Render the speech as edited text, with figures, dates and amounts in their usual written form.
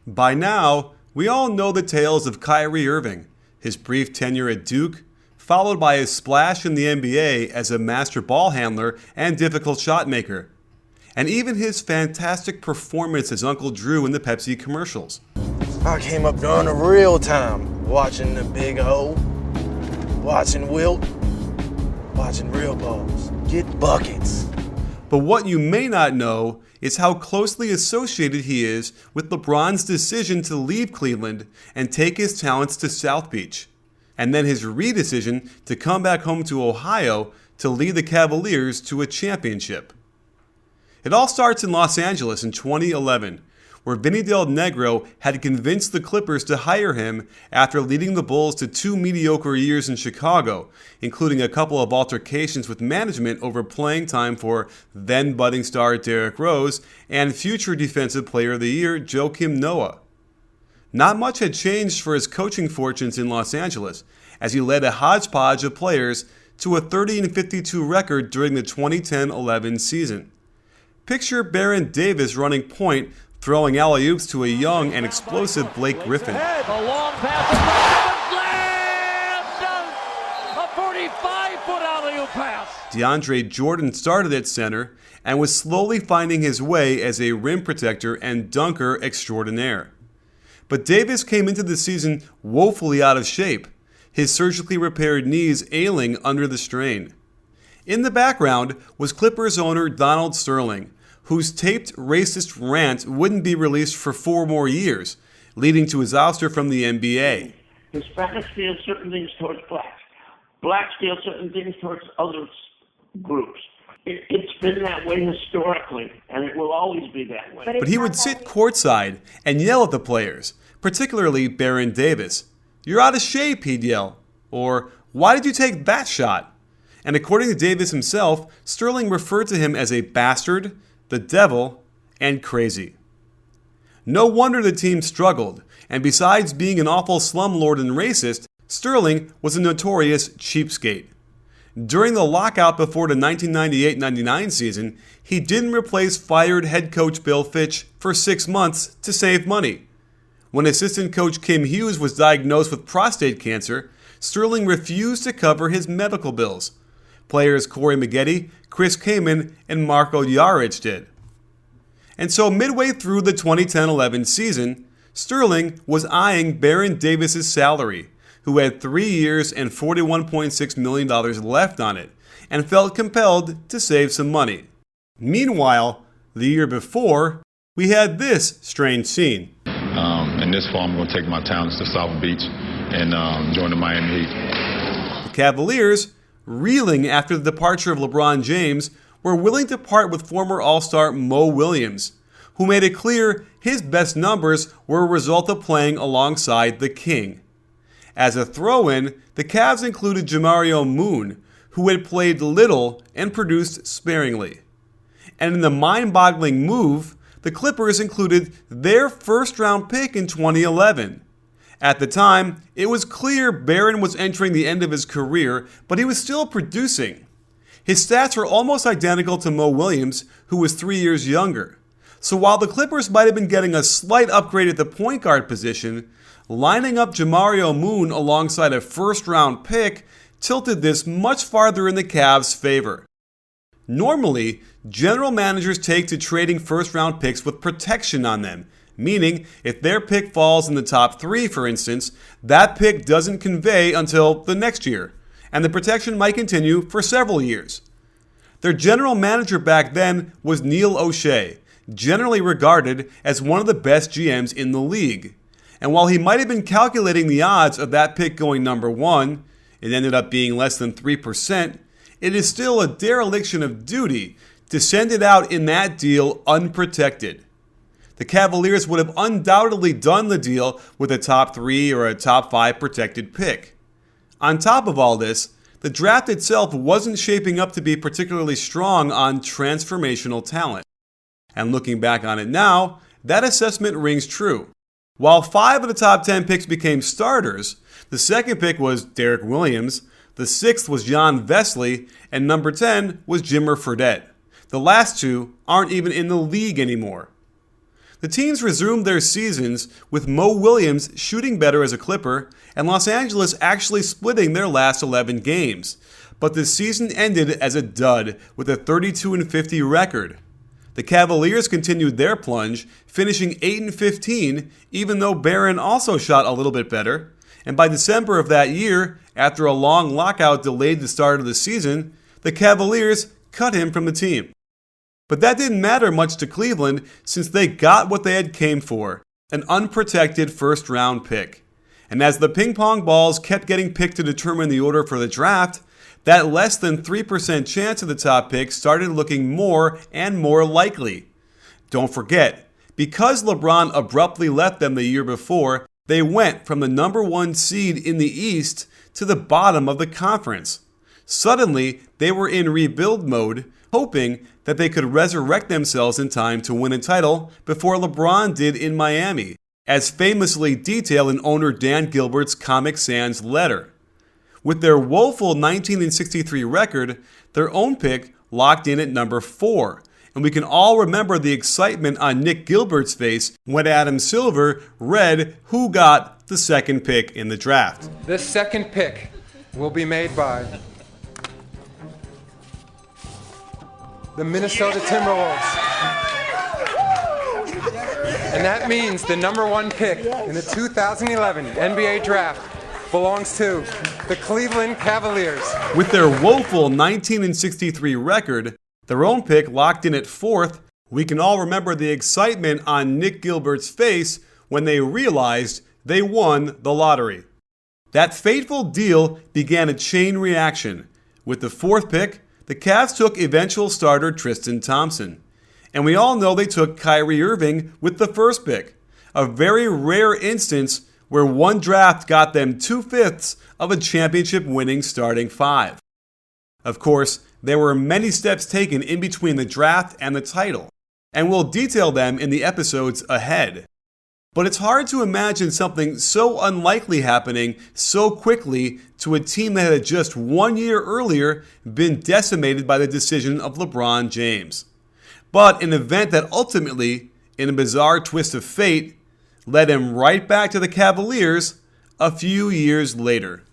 By now, we all know the tales of Kyrie Irving, his brief tenure at Duke, followed by his splash in the NBA as a master ball handler and difficult shot maker, and even his fantastic performance as Uncle Drew in the Pepsi commercials. I came up during the real time, watching the Big O, watching Wilt, watching real balls, get buckets. But what you may not know is how closely associated he is with LeBron's decision to leave Cleveland and take his talents to South Beach, and then his redecision to come back home to Ohio to lead the Cavaliers to a championship. It all starts in Los Angeles in 2011, where Vinny Del Negro had convinced the Clippers to hire him after leading the Bulls to 2 mediocre years in Chicago, including a couple of altercations with management over playing time for then budding star Derrick Rose and future Defensive Player of the Year Joakim Noah. Not much had changed for his coaching fortunes in Los Angeles, as he led a hodgepodge of players to a 30-52 record during the 2010-11 season. Picture Baron Davis running point, throwing alley-oops to a young and explosive Blake Griffin. A long pass, a 45-foot alley-oop pass. DeAndre Jordan started at center and was slowly finding his way as a rim protector and dunker extraordinaire. But Davis came into the season woefully out of shape, his surgically repaired knees ailing under the strain. In the background was Clippers owner Donald Sterling, whose taped racist rant wouldn't be released for 4 more years, leading to his ouster from the NBA. Hispanics feel certain things towards blacks. Blacks feel certain things towards other groups. It's been that way historically, and it will always be that way. But he would sit courtside and yell at the players, particularly Baron Davis. "You're out of shape," he'd yell. Or, "Why did you take that shot?" And according to Davis himself, Sterling referred to him as a bastard, the devil, and crazy. No wonder the team struggled, and besides being an awful slumlord and racist, Sterling was a notorious cheapskate. During the lockout before the 1998-99 season, he didn't replace fired head coach Bill Fitch for 6 months to save money. When assistant coach Kim Hughes was diagnosed with prostate cancer, Sterling refused to cover his medical bills. Players Corey Maggette, Chris Kaman, and Marko Jaric did. And so midway through the 2010-11 season, Sterling was eyeing Baron Davis's salary, who had 3 years and $41.6 million left on it, and felt compelled to save some money. Meanwhile, the year before, we had this strange scene. In this fall, I'm going to take my talents to South Beach and join the Miami Heat. The Cavaliers, reeling after the departure of LeBron James, were willing to part with former All-Star Mo Williams, who made it clear his best numbers were a result of playing alongside the King. As a throw-in, the Cavs included Jamario Moon, who had played little and produced sparingly. And in the mind-boggling move, the Clippers included their first-round pick in 2011. At the time, it was clear Baron was entering the end of his career, but he was still producing. His stats were almost identical to Mo Williams, who was 3 years younger. So while the Clippers might have been getting a slight upgrade at the point guard position, lining up Jamario Moon alongside a first-round pick tilted this much farther in the Cavs' favor. Normally, general managers take to trading first-round picks with protection on them, meaning if their pick falls in the top 3, for instance, that pick doesn't convey until the next year, and the protection might continue for several years. Their general manager back then was Neil O'Shea, generally regarded as one of the best GMs in the league. And while he might have been calculating the odds of that pick going number 1, it ended up being less than 3%, it is still a dereliction of duty to send it out in that deal unprotected. The Cavaliers would have undoubtedly done the deal with a top 3 or a top 5 protected pick. On top of all this, the draft itself wasn't shaping up to be particularly strong on transformational talent. And looking back on it now, that assessment rings true. While 5 of the top 10 picks became starters, the second pick was Derrick Williams, the 6th was Jon Vesley, and number 10 was Jimmer Fredette. The last 2 aren't even in the league anymore. The teams resumed their seasons with Mo Williams shooting better as a Clipper and Los Angeles actually splitting their last 11 games. But the season ended as a dud with a 32-50 record. The Cavaliers continued their plunge, finishing 8-15, even though Barron also shot a little bit better. And by December of that year, after a long lockout delayed the start of the season, the Cavaliers cut him from the team. But that didn't matter much to Cleveland since they got what they had came for, an unprotected first-round pick. And as the ping-pong balls kept getting picked to determine the order for the draft, that less than 3% chance of the top pick started looking more and more likely. Don't forget, because LeBron abruptly left them the year before, they went from the number 1 seed in the East to the bottom of the conference. Suddenly, they were in rebuild mode, hoping that they could resurrect themselves in time to win a title before LeBron did in Miami, as famously detailed in owner Dan Gilbert's Comic Sans letter. With their woeful 1963 record, their own pick locked in at number 4, and we can all remember the excitement on Nick Gilbert's face when Adam Silver read who got the second pick in the draft. This second pick will be made by the Minnesota Timberwolves. And that means the number 1 pick in the 2011 NBA draft belongs to the Cleveland Cavaliers. With their woeful 1963 record, their own pick locked in at 4th, we can all remember the excitement on Nick Gilbert's face when they realized they won the lottery. That fateful deal began a chain reaction. With the 4th pick, the Cavs took eventual starter Tristan Thompson. And we all know they took KYRIE IRVING with the 1st pick, a very rare instance where one draft got them 2/5 of a championship-winning starting 5. Of course, there were many steps taken in between the draft and the title, and we'll detail them in the episodes ahead. But it's hard to imagine something so unlikely happening so quickly to a team that had just 1 year earlier been decimated by the decision of LeBron James. But an event that ultimately, in a bizarre twist of fate, led him right back to the Cavaliers a few years later.